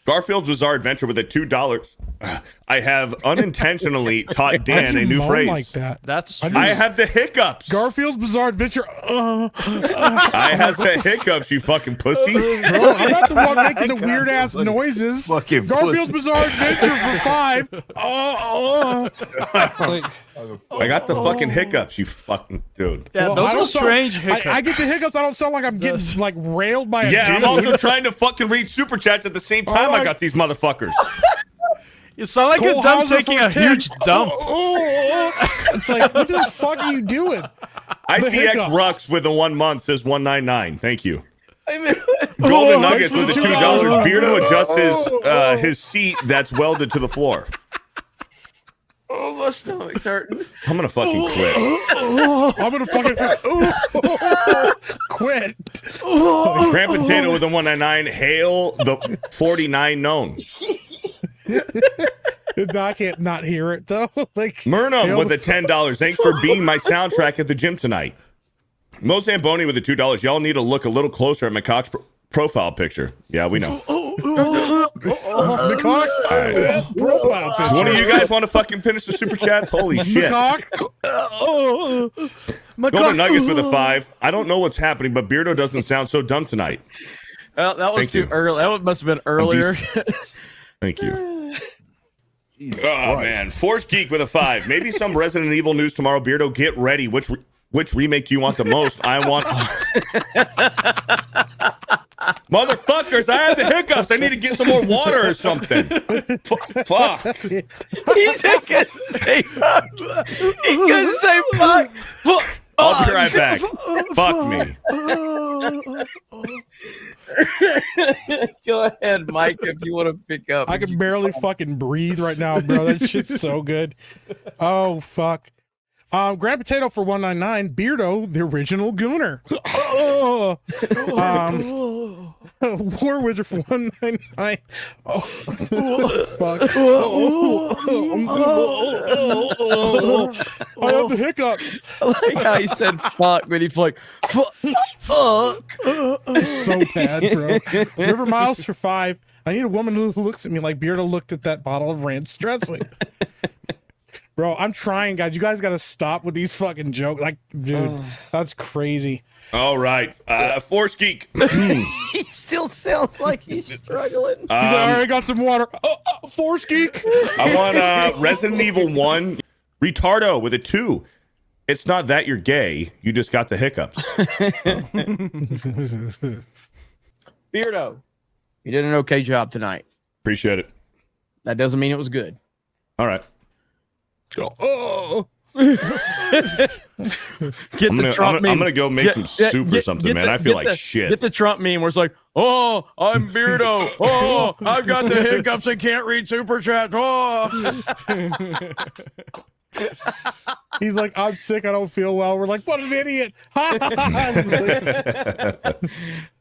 Garfield's Bizarre Adventure with a $2. I have unintentionally taught Dan a new phrase. Like that. I have the hiccups. Garfield's Bizarre Adventure. I have the hiccups, you fucking pussy. Bro, I'm not the one making the weird ass noises. Fucking Garfield's pussy. Bizarre Adventure for 5. Like, I got the fucking hiccups, you fucking dude. Yeah, well, those are strange hiccups. I get the hiccups. I don't sound like I'm getting like railed by a dude. I'm also trying to fucking read super chats at the same time. I got these motherfuckers. You sound like a dumb taking a huge dump. It's like, what the fuck are you doing? ICX Rux with a 1 month says 199. Thank you. Golden Nuggets with the $2. Beardo adjusts his seat that's welded to the floor. Oh, my stomach's hurting. I'm gonna fucking quit. I'm gonna fucking quit. Grand Potato with a 199. Hail the 49 known. I can't not hear it though. Like Myrna with a $10. Thanks for being my soundtrack at the gym tonight. Mo Zamboni with a $2. Y'all need to look a little closer at my cock's profile picture. Yeah, we know. The cock's profile picture. One of you guys want to fucking finish the super chats? Holy shit. Golden Nuggets with a 5. I don't know what's happening, but Beardo doesn't sound so dumb tonight. Well, that was too early. That must have been earlier. Thank you. Oh man, Force Geek with a 5. Maybe some Resident Evil news tomorrow. Beardo, get ready. Which remake do you want the most? I want. Motherfuckers, I have the hiccups. I need to get some more water or something. Fuck. He couldn't say fuck. He couldn't say fuck. I'll be right back. Fuck me. Go ahead, Mike, if you want to pick up. I can barely fucking breathe right now, bro. That shit's so good. Oh fuck. Grand Potato for 199. Beardo, the original Gooner. War Wizard for 199. Oh, fuck. I have the hiccups. I like how he said fuck, but he's like, fuck. It's so bad, bro. River Miles for 5. I need a woman who looks at me like Beardo looked at that bottle of ranch dressing. Bro, I'm trying, guys. You guys got to stop with these fucking jokes. Like, dude, that's crazy. All right. Force Geek. He still sounds like he's struggling. He's like, all right, I got some water. Force Geek. I want Resident Evil 1 Retardo with a 2. It's not that you're gay. You just got the hiccups. Beardo, you did an okay job tonight. Appreciate it. That doesn't mean it was good. All right. Get the Trump meme. I'm gonna go make some soup or something, man. I feel like shit. Get the Trump meme where it's like, oh, I'm Beardo. Oh, I've got the hiccups and can't read super chats. Oh. He's like, I'm sick. I don't feel well. We're like, what an idiot.